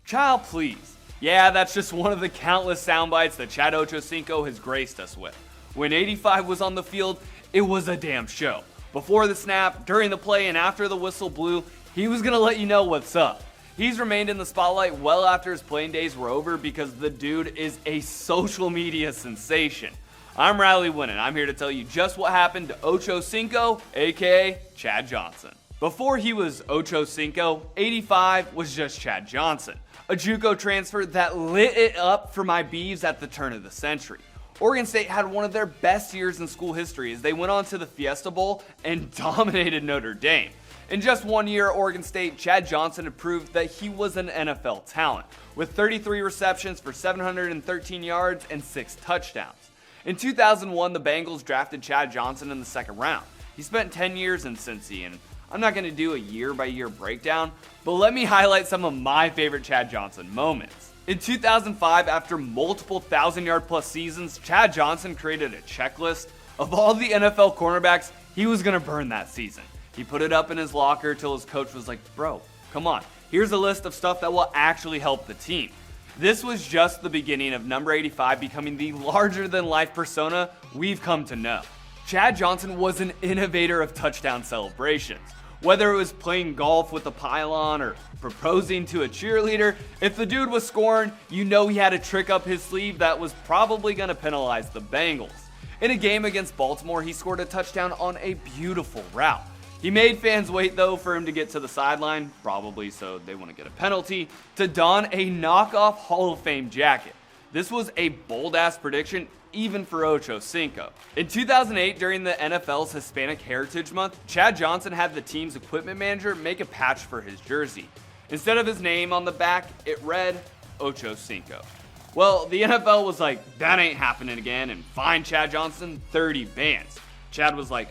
Child, please. Yeah, that's just one of the countless sound bites that Chad Ochocinco has graced us with. When 85 was on the field, it was a damn show. Before the snap, during the play, and after the whistle blew, he was going to let you know what's up. He's remained in the spotlight well after his playing days were over because the dude is a social media sensation. I'm Riley Winn, and I'm here to tell you just what happened to Ochocinco, aka Chad Johnson. Before he was Ochocinco, 85 was just Chad Johnson, a JUCO transfer that lit it up for my Beavs at the turn of the century. Oregon State had one of their best years in school history as they went on to the Fiesta Bowl and dominated Notre Dame. In just 1 year at Oregon State, Chad Johnson had proved that he was an NFL talent, with 33 receptions for 713 yards and 6 touchdowns. In 2001, the Bengals drafted Chad Johnson in the second round. He spent 10 years in Cincy, and I'm not going to do a year-by-year breakdown, but let me highlight some of my favorite Chad Johnson moments. In 2005, after multiple 1,000-yard-plus seasons, Chad Johnson created a checklist of all the NFL cornerbacks he was going to burn that season. He put it up in his locker till his coach was like, bro, come on, here's a list of stuff that will actually help the team. This was just the beginning of number 85 becoming the larger-than-life persona we've come to know. Chad Johnson was an innovator of touchdown celebrations. Whether it was playing golf with a pylon or proposing to a cheerleader, if the dude was scoring, you know he had a trick up his sleeve that was probably going to penalize the Bengals. In a game against Baltimore, he scored a touchdown on a beautiful route. He made fans wait, though, for him to get to the sideline, probably so they wouldn't get a penalty, to don a knockoff Hall of Fame jacket. This was a bold-ass prediction, even for Ochocinco. In 2008, during the NFL's Hispanic Heritage Month, Chad Johnson had the team's equipment manager make a patch for his jersey. Instead of his name on the back, it read Ochocinco. Well, the NFL was like, that ain't happening again, and fined Chad Johnson 30 bands. Chad was like,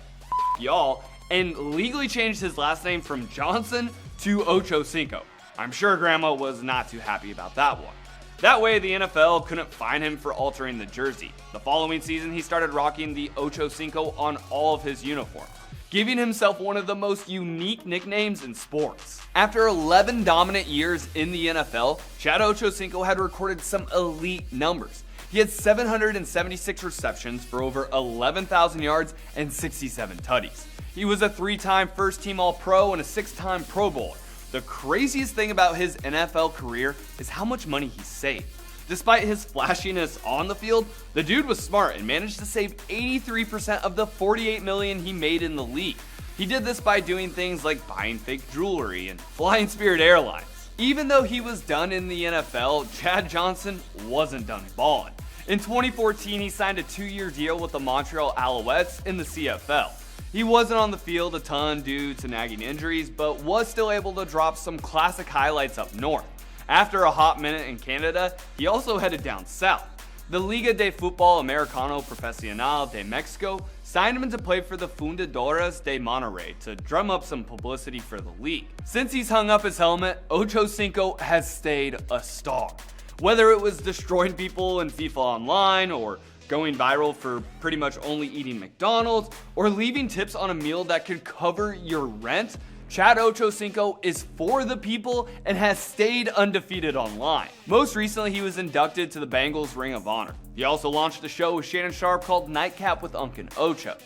y'all, and legally changed his last name from Johnson to Ochocinco. I'm sure Grandma was not too happy about that one. That way, the NFL couldn't fine him for altering the jersey. The following season, he started rocking the Ochocinco on all of his uniforms, giving himself one of the most unique nicknames in sports. After 11 dominant years in the NFL, Chad Ochocinco had recorded some elite numbers. He had 776 receptions for over 11,000 yards and 67 tutties. He was a 3-time first-team All-Pro and a 6-time Pro Bowler. The craziest thing about his NFL career is how much money he saved. Despite his flashiness on the field, the dude was smart and managed to save 83% of the $48 million he made in the league. He did this by doing things like buying fake jewelry and flying Spirit Airlines. Even though he was done in the NFL, Chad Johnson wasn't done balling. In 2014, he signed a 2-year deal with the Montreal Alouettes in the CFL. He wasn't on the field a ton due to nagging injuries, but was still able to drop some classic highlights up north. After a hot minute in Canada, he also headed down south. The Liga de Fútbol Americano Profesional de Mexico signed him to play for the Fundadores de Monterrey to drum up some publicity for the league. Since he's hung up his helmet, Ochocinco has stayed a star. Whether it was destroying people in FIFA Online, or going viral for pretty much only eating McDonald's, or leaving tips on a meal that could cover your rent, Chad Ochocinco is for the people and has stayed undefeated online. Most recently, he was inducted to the Bengals Ring of Honor. He also launched a show with Shannon Sharpe called Nightcap with Uncle Ocho.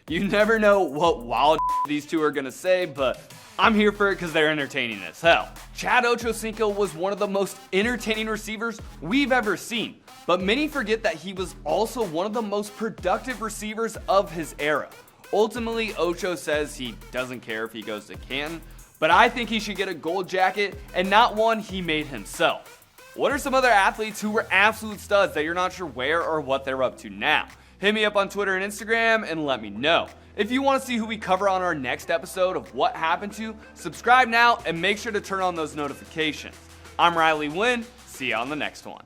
You never know what wild these two are gonna say, but I'm here for it because they're entertaining as hell. Chad Ochocinco was one of the most entertaining receivers we've ever seen, but many forget that he was also one of the most productive receivers of his era. Ultimately, Ocho says he doesn't care if he goes to Canton, but I think he should get a gold jacket and not one he made himself. What are some other athletes who were absolute studs that you're not sure where or what they're up to now? Hit me up on Twitter and Instagram and let me know. If you want to see who we cover on our next episode of What Happened To, subscribe now and make sure to turn on those notifications. I'm Riley Winn. See you on the next one.